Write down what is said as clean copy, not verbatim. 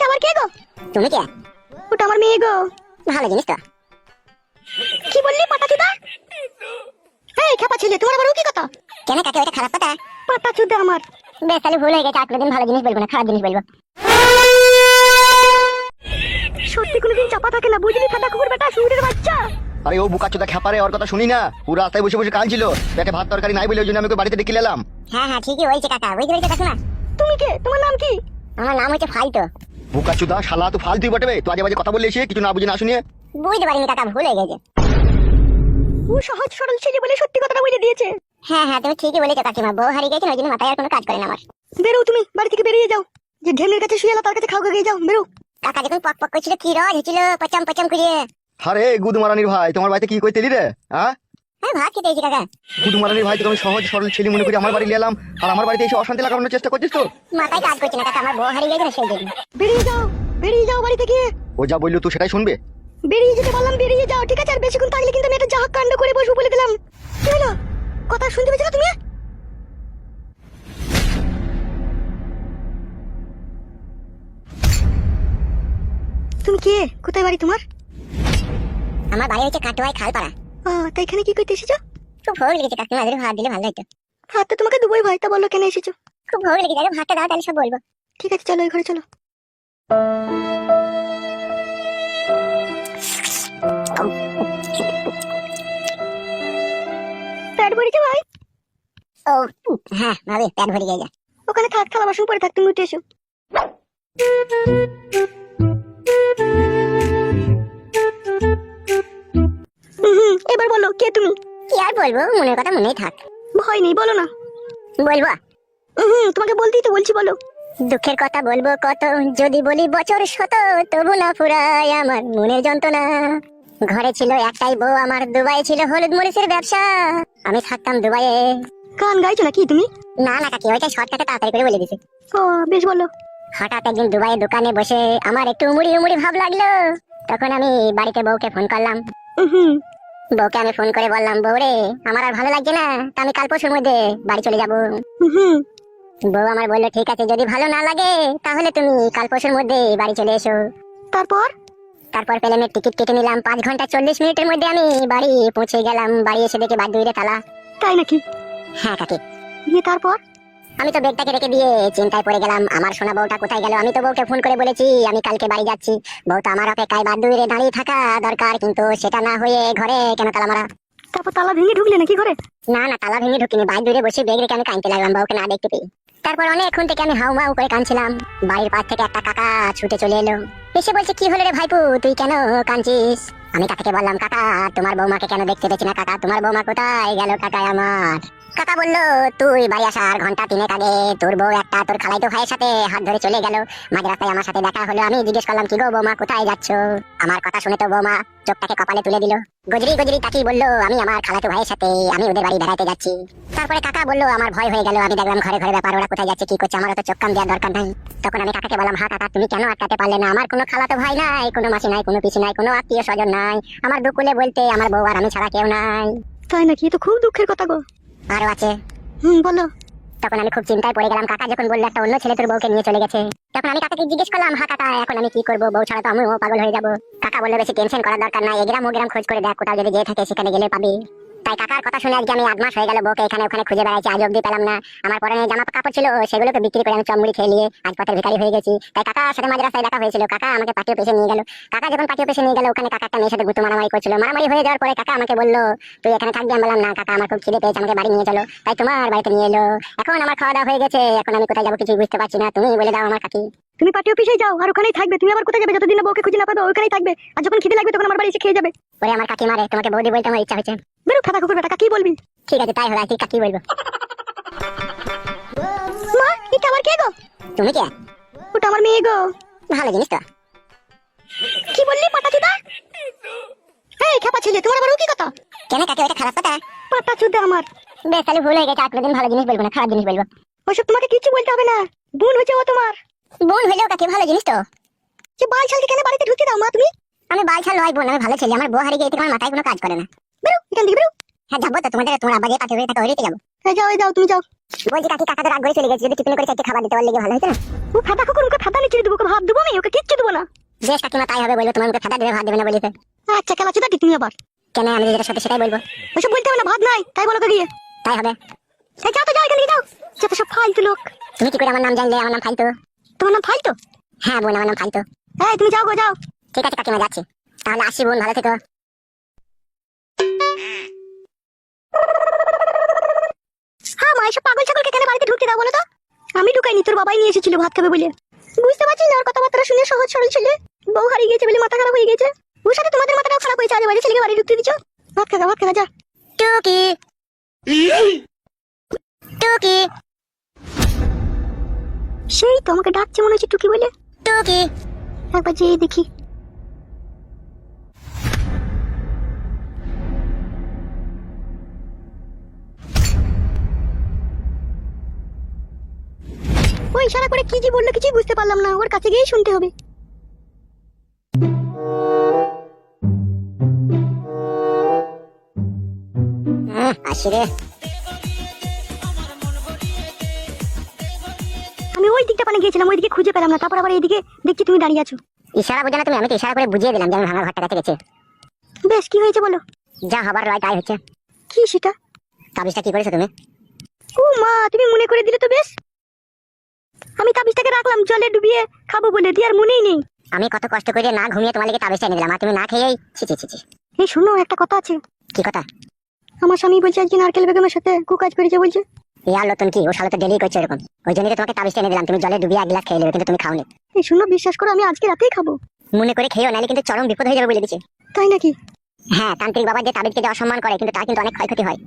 এটা আবার কে গো? তুমি কে? ওটা আমার মেয়ে গো। ভালো জিনিস তো। কি বললি পাটাচুদা? এই খেপা ছেলে, তোমার আবার ও কি কথা? কেন কাকে ওটা খারাপ কথা? পাটাচুদা আমার। বেশ তাহলে ভুল হয়ে গেছে, আর কোনোদিন ভালো জিনিস বলবো না, খারাপ জিনিস বলবো। সত্যি কোনোদিন চাপা থাকে না, বুঝলি ফাটা কুকুর বেটা শুয়োরের বাচ্চা। আরে ও বুকাচোদা খেপারে, ওর কথা শুনি না। পুরো রাস্তায় বসে বসে কাঁদছিল, পেটে ভাত তরকারি নাই বলে ওই জন্য আমি ওকে বাড়িতে ডেকে এলাম। হ্যাঁ হ্যাঁ ঠিকই হয়েছে কাকা, বুঝতে পেরেছো কাকিমা? তুমি কে? তোমার নাম কি? আমার নাম হচ্ছে ফালতু। বুকাচোদা শালা তুই ফালতুই বটে, তুই আজে বাজে কথা বললে এসে কিছু না বুঝে না শুনিয়ে। বুঝতে পারিনি কাকা, ভুল হয়ে গেছে। ও সহজ সরল ছেলে বলে সত্যি কথাটা বলে দিয়েছে। হ্যাঁ হ্যাঁ তুমি ঠিকই বলেছো কাকিমা, বউ হারিয়ে গেছে ওই জন্য মাথায় আর কোনো কাজ করে না আমার। বেরো তুমি, বাড়ি থেকে বেরিয়ে যাও। যে ঢেমের কাছে শুয়ে এলো তার কাছে খাও গিয়ে যাও, বেরো। কাকা যখন পক পক করছিল কি রজ হচ্ছিল পচাম পচাম করিয়ে। আরে গুদমারানির ভাই, তোমার বাড়িতে কি কইতে এলি রে? হ্যাঁ হ্যাঁ ভাত খেতে এসেছি কাকা। গুদমারানির ভাই, তোকে আমি সহজ সরল ছেলে মনে করি আমার বাড়ি এলাম, আর আমার বাড়িতে এসে অশান্তি লাগানোর চেষ্টা করছিস তো? মাথায় কাজ করছে না কাকা, আমার বউ হারিয়ে গেছে না সেই জন্য। বেরিয়ে যাও, বেরিয়ে যাও বাড়ি থেকে। ও যা বললো তুই সেটাই শুনবে। বেরিয়ে যেতে বললাম, বেরিয়ে যাও, ঠিক আছে? আর বেশিক্ষণ থাকলে কিন্তু আমি একটা জাহাজ কাণ্ড করে বসবো বলে দিলাম। কি হলো? কথা শুনতে পেয়েছো না তুমি? তুমি কে? কোথায় বাড়ি তোমার? আমার বাড়ি হচ্ছে কাটোয়ায় খালপাড়া। তাই এখানে কি করতে এসেছো? খুব ভোগ লেগেছে কাকিমা, যদি ভাত দিলে ভালো হতো। হাত তো তোমাকে দুবোই ভাই, তা বললো কেন এসেছো? খুব ভোগ লেগেছে, আগে ভাতটা দাও তাহলে সব বলবো। ঠিক আছে চলো, এই ঘরে চলো। পেট ভরেছে ভাই? ও হ্যাঁ ভাবি, পেট ভরে গেছে। ওখানে থাক, থালা বাসন পরে থাক, তুমি উঠে এসো। এবার বলো কে তুমি? কি আর বলবো, মনের কথা মনেই থাক। ভয় নেই, বলো না। বলবো? তোমাকে বলতেই তো বলছি, বলো। দুঃখের কথা বলবো কত, যদি বলি বছর শত, তবু না ফুরায় আমার মনের যন্ত্রণা। ঘরে ছিল একটাই বউ আমার, দুবাই ছিল হলুদ মরিচের ব্যবসা, আমি থাকতাম দুবাইয়ে। গান গাইছো নাকি তুমি? না না কাকি, ওইটা শর্টকাটে তাড়াতাড়ি করে বলে দিছি। ও বেশ, বলো। হঠাৎ একদিন দুবাইয়ে দোকানে বসে আমার একটু উমুড়ি উমুড়ি ভাব লাগলো, তখন আমি বাড়িতে বউকে ফোন করলাম। বউকে আমি ফোন করে বললাম, বউ রে আমার আর ভালো লাগছে না, তা আমি কাল পরশুর মধ্যে বাড়ি চলে যাবো। বউ আমার বললো ঠিক আছে, যদি ভালো না লাগে তাহলে তুমি কাল পরশুর মধ্যে বাড়ি চলে এসো। তারপর? তারপর প্লেনের টিকিট কেটে নিলাম, 5 ঘন্টা 40 মিনিটের মধ্যে আমি বাড়ি পৌঁছে গেলাম। বাড়ি এসে দেখে বাদ দুইরে তালা। তাই নাকি? হ্যাঁ কাকি। দিয়ে তারপর? আমি তো ব্যাগটাকে রেখে দিয়ে চিন্তায় পড়ে গেলাম, আমার সোনা বউটা কোথায় গেল। আমি তো বউকে ফোন করে বলেছি আমি কালকে বাড়ি যাচ্ছি, বউ তো আমার অপেক্ষায় বাদ দুইরে দাঁড়িয়ে থাকা দরকার, কিন্তু সেটা না হয়ে ঘরে কেন তালা মারা? তারপর তালা ভেঙে ঢুকলে নাকি ঘরে? না না তালা ভেঙে ঢুকিনি, বাইরে দূরে বসে ব্যাগ রেখে আমি কাঁদতে লাগলাম বউকে না দেখতে পেয়ে। তারপর অনেকক্ষণ থেকে আমি হাউ মাউ করে কাঁদছিলাম। বাড়ির পাশ থেকে একটা কাকা ছুটে চলে এলো, এসে বলছে কি হলো রে ভাইপু, তুই কেন কাঁদছিস? আমি কাকাকে বললাম, কাকা তোমার বৌমাকে কেন দেখতে পেয়েছি না কাকা, তোমার বৌমা কোথায় গেল কাকা আমার? কাকা বললো, তুই বাড়ি আসার ঘন্টা 3 আগে তোর বউ একটা তোর খালাইতো ভাইয়ের সাথে হাত ধরে চলে গেল, মাঝ রাস্তায় আমার সাথে দেখা হলো। আমি জিজ্ঞেস করলাম, কি গো বৌমা কোথায় যাচ্ছ? আমার কথা শুনে তো বৌমা চোখটাকে কপালে তুলে দিল, গজরি গজরি তাকিয়ে বললো, আমি আমার খালাতো ভাইয়ের সাথে আমি ওদের বাড়ি বেড়াতে যাচ্ছি। তারপরে কাকা বললো, আমার ভয় হয়ে গেল, আমি দেখলাম ঘরে ঘরে ব্যাপার, ওরা কোথায় যাচ্ছে কি করছে, আমার তো চোখ কান দেওয়ার দরকার নাই। তখন আমি কাকাকে বললাম, হ্যাঁ কাকা তুমি কেন আটকাতে পারলে না? আমার কোনো খালাতো ভাই নাই, কোনো মাসি নাই, কোনো পিসি নাই, কোনো আত্মীয় স্বজন নাই, আমার দুকুলে বলতে আমার বউ আর আমি ছাড়া কেউ নাই। তাই নাকি? তো খুব দুঃখের কথা গো। আরো আছে। বলো। তখন আমি খুব চিন্তায় পড়ে গেলাম, কাকা যখন বললো একটা অন্য ছেলে তোর বউকে নিয়ে চলে গেছে, তখন আমি কাকাকে জিজ্ঞেস করলাম, হ্যাঁ কাকা এখন আমি কি করবো, বউ ছাড়া তো আমিও পাগল হয়ে যাবো। কাকা বললো, বেশি টেনশন করার দরকার নাই, এগ্রাম ওগ্রাম খোঁজ করে দেখ, কোথাও যদি যেয়ে থাকে সেখানে গেলে পাবি। তাই কাকার কথা শুনে আজকে আমি 8 মাস হয়ে গেল বউকে এখানে ওখানে খুঁজে বেড়াইছি, আজ অব্দি পেলাম না। আমার পরনে জামা কাপড় ছিল সেগুলোকে বিক্রি করে আমি চমড়ি খেয়ে নিয়ে আজ পথের ভিখারি হয়ে গেছি। তাই কাকার সাথে মাঝ রাস্তায় দেখা হয়েছিল, কাকা আমাকে পার্টি অফিসে নিয়ে গেল। কাকা যখন পার্টি অফিসে নিয়ে গেল, ওখানে কাকা একটা মেয়ের সাথে গুতো মারামারি করছিল, মারামারি হয়ে যাওয়ার পরে কাকা আমাকে বললো, তুই এখানে থাকবি? আমি বললাম না কাকা, আমার খুব খিদে পেয়েছে, আমাকে বাড়ি নিয়ে চলো। তাই তোমার বাড়িতে নিয়ে এলো। এখন আমার খাওয়া দাওয়া হয়ে গেছে, এখন আমি কোথায় যাবো কিছুই বুঝতে পারছি না, তুমি বলে দাও আমার কাকি। তুমি পার্টি অফিসে যাও আর ওখানেই থাকবে, তুমি আবার কোথায় যাবে? যতদিন না বউকে খুঁজে না পাবে ওখানেই থাকবে, আর যখন খিদে লাগবে তখন আমার বাড়ি এসে খেয়ে যাবে। ওরে আমার কাকি মারে, তোমাকে বৌদি বলতে আমার ইচ্ছা হয়েছে। বেরো ফাটা কুকুর বেটা, কি বলবি? ঠিক আছে তাই হবে, তুই কাকি বলবো। মা এটা আবার কে গো? তুমি কে? ওটা আমার মেয়ে গো। ভালো জিনিস তো। কি বললি পাটাচুদা? এই খেপা ছেলে, তোমার আবার ও কি কথা? কেন কাকি ওটা খারাপ কথা? পাটাচুদা আমার। বেশ তাহলে ভুল হয়ে গেছে, আর কোনোদিন ভালো জিনিস বলবো না, খারাপ জিনিস বলবো। ওসব তোমাকে কিছু বলতে হবে না, বোন হয়েছে ও তোমার। বোন হইলেও কাকি ভালো জিনিস তো। যে বাল ছালকে কেন বাড়িতে ঢুকতে দাও মা তুমি? আমি বালছাল নয় বোন, আমি ভালো ছেলে, আমার বউ হারিয়ে গিয়ে আমার মাথায় কোনো কাজ করে না। বেরো এখান থেকে, বেরো। হ্যাঁ যাবো তো, তোমার আব্বা যে পাঠিয়ে হয়ে থাকে ওইতে যাবো। যাও যাও, তুমি যাও। বলছি কাকি কাকা তো রাগ করে চলে গেছে, যদি টিফিন করে চাইতে খাবার দিতে পারলে ভালো হতো না? ও ফাটা কুকুর, ওকে ফাটা নিচে দেবো, ওকে ভাব দেবো আমি। আমি ওকে কিচ্ছু দেবো না। বেশ কাকিমা তাই হবে, বলবো তোমার মুখে ফেটা দেবে ভাত দেবে না বলিতে। আচ্ছা খেলা চুদাটি তুমি আবার। কেন আমি যেটা সত্যি সেটাই বলবো। ওইসব বলতে হবে না, ভাত নাই তাই বলো তো গিয়ে। তাই হবে। এই যাও তো, যাও এখান থেকে যাও, যত সব ফালতু লোক। তুমি কি করে আমার নাম জানলে? আমার নাম ফালতু। তোমার নাম ফালতু? হ্যাঁ বোন, আমার নাম ফালতু। এই তুমি যাও গো, যাও। ঠিক আছে কাকিমা, যাচ্ছি তাহলে, আসি বোন, ভালো থেকো। হ্যাঁ মা, এসব পাগল ছাগলকে কেন বাড়িতে ঢুকতে দাও বলো তো? আমি ঢুকাইনি, তোর বাবাই নিয়ে এসেছিল ভাত খাবে বলে। বুঝতে পারছি না, ওর কথাবার্তা শুনে সহজ সরল ছেলে, বউ হারিয়ে গেছে বলে মাথা খারাপ হয়ে গেছে। ওর সাথে তোমাদের মাথাটাও খারাপ হয়েছে, আজ বাড়ি ছেলেকে বাড়ি ঢুকতে দিচ্ছ। ভাত খাগা, ভাত খাগা, যা। টুকি টুকি সেই তো আমাকে ডাকছে মনে হচ্ছে টুকি বলে। টুকি। একবার যেয়ে দেখি। ওই ইশারা করে কি যে বললো কিছুই বুঝতে পারলাম না, ওর কাছে গিয়েই শুনতে হবে। আসি রে। আমি ওই দিকটা পানে গিয়েছিলাম, ওইদিকে খুঁজে পেলাম না, তারপর আবার এইদিকে দেখছি তুমি দাঁড়িয়ে আছো। ইশারা বোঝো না তুমি? আমি তো ইশারা করে বুঝিয়ে দিলাম যে আমি ভাঙা ঘরটা কাছে গেছে। বেশ, কি হয়েছে বলো? যা হবার রয় তাই হচ্ছে। কি সেটা? তাবিজটা কি করেছো তুমি? ও মা, তুমি মনে করে দিলে তো বেশ। আমি তাবিজটাকে রাখলাম জলে ডুবিয়ে খাবো বলে, দিয়ে আর মনেই নেই। আমি কত কষ্ট করে না ঘুমিয়ে তোমার লেগে তাবিজটা এনে দিলাম, আর তুমি না খেয়েই ছি ছি ছি ছি। এই শোনো, একটা কথা আছে। কি কথা? আমার স্বামী বলছে আজকে নারকেল বেগমের সাথে কুকাজ করেছে বলছে। ইয়ার নতুন কি, ও শালা তো ডেলি করছে এরকম। ওই জন্যই তো তোমাকে তাবিজটা এনে দিলাম, তুমি জলে ডুবিয়ে 1 গ্লাস খেয়ে নেবে, কিন্তু তুমি খাওনি। এই শোনো, বিশ্বাস করো আমি আজকে রাতেই খাবো। মনে করে খেয়েও, নাহলে কিন্তু চরম বিপদ হয়ে যাবে বলে দিচ্ছি। তাই নাকি? হ্যাঁ, তান্ত্রিক বাবা যে তাবিজকে যে অসম্মান করে, কিন্তু তার কিন্তু অনেক ক্ষয়ক্ষতি হয়।